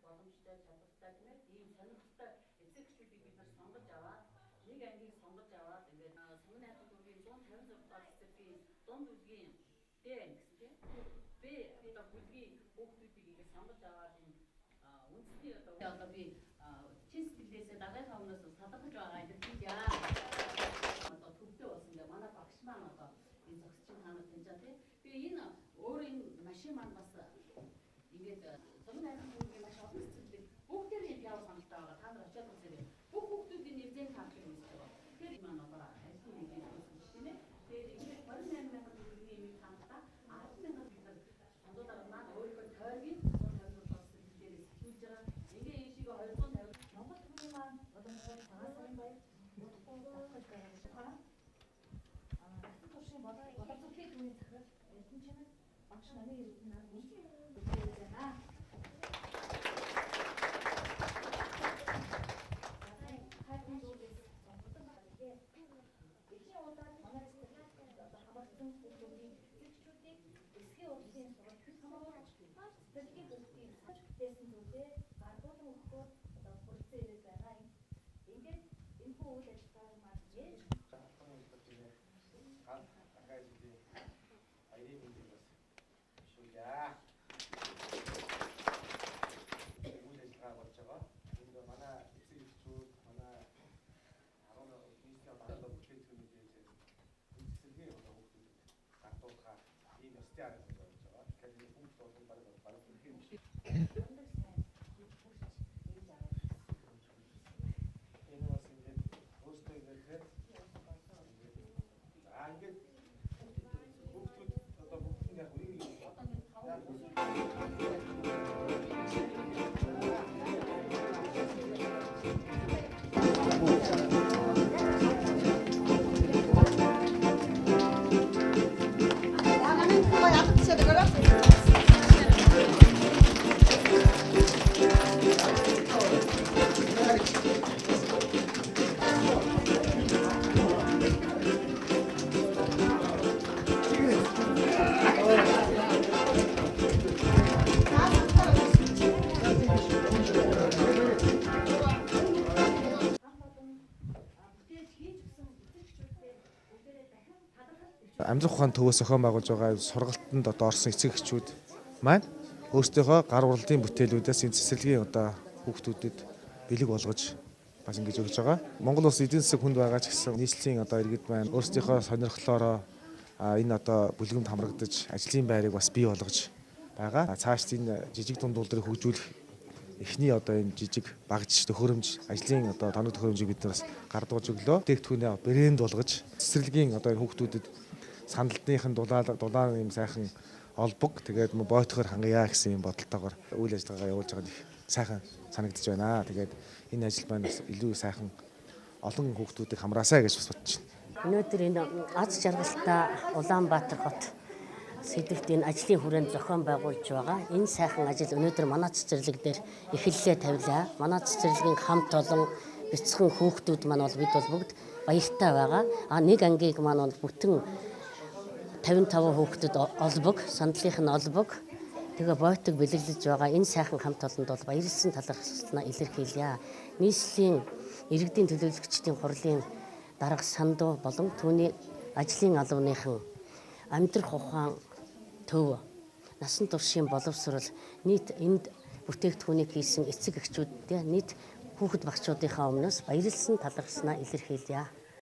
боломжтой чадвартай тийм ээ ийм сонирхолтой эцэгчүүдийг бид нар сонгож аваад нэг ангийг сонгож аваад ингээд сонгон найзууд дургийн 156 дахь цэцэрлэгийн дунд бүлгийн Д анги гэсэн тийм Б одоо бүлгийн хүүхдүүдийг ингээд сонгож аваад энэ үндэсний одоо би чин сэтгэлээсээ дараагийн өмнөөс талархаж байгаа энэ тийм яа одоо төвтэй болсон гэ манай багш маань одоо энэ зогсчин танад таньжаа тийм би энэ өөр энэ машин маань бас ингээд сонгон найзуудын маш олон цэцэрлэг бүгдээр энэ яв сонголттой байгаа та нар очиод үзээрэй бүх хүүхдүүдийн нэрзэн таахыг үзэж байгаа тэгэхээр маань одоо ажлын нэг зүйлс тийм ээ тэгээд ингээд 28,000 төгрөгийн юм хандаа 10,000 бид сондуудаар маань өөрийнхөө тойргийн 150 доллар дээрээ сэтгүүлж байгаа ингээ энэ шиг 250 Монгол хүмүүс маань боломжтой цагаан сайн бай мэдхгүй давхаж байгаа гэж байна туршийн боловсролын түүний захирал эрдэнэ чимэг багш намын эрдэнэ нар үзүүлж байна. Амьдрах ухаан төвөөс зохион байгуулж байгаа сургалтанд одоо орсон эцэг эхчүүд маань өөрсдийнхөө гар уралдын бүтээлүүдээс энэ цэцэрлэгийн одоо хүүхдүүдэд бэлэг болгож бас ингэж өгж байгаа. Монгол улс эдийн засаг хүнд байгаа ч гэсэн нийслэлийн одоо иргэд маань өөрсдийнхөө сонирхлоороо энэ одоо бүлгэмд хамрагдаж ажлын байрыг бас бий болгож байгаа. Цааш энэ жижиг дунд улдрыг хөгжүүлэх эхний одоо энэ жижиг багж төхөөрөмж ажлын одоо тоног төхөөрөмжийг бид нар бас гардуулж өглөө. Дээгтүүнээ брэнд болгож цэцэрлэгийн одоо энэ хүүхдүүдэд сандалтныхын дулаан юм сайхан олбог тэгээд бойтохоор хангая гэсэн юм бодолтойгоор үйл ажиллагаа явуулж байгаа нь сайхан санагдаж байна. Тэгээд энэ ажил маань бас илүү сайхан олон хүүхдүүдийг хамраасаа гэж бас бодож байна. Өнөөдөр энэ аз жаргалтай Улаанбаатар хот сэдвт энэ ажлын хүрээнд зохион байгуулж байгаа. Энэ сайхан ажил өнөөдөр манай цэцэрлэг дээр эхэллээ тавилаа. Манай цэцэрлэгийн хамт олон бяцхан хүүхдүүд маань бол бид бол бүгд баяртай байгаа. Нэг ангийг маань бол бүтэн 55 хүүхдэд олбог, сандлынх нь олбог, тэгээ бойтог бэлэглэж байгаа энэ сайхан хамт олонд бол баярлсан талархлаа илэрхийлье. Нийслэлийн иргэдийн төлөөлөгчдийн хурлын дарга сандуу болон түүний ажлын албаныхан амьдрах ухаан төв, насан туршийн боловсрол, нийт энд бүтээгдэхүүнийг хийсэн эцэг эхчүүдтэй нийт хүүхэд багчуудынхаа өмнөөс баярлсан талархлаа илэрхийлье.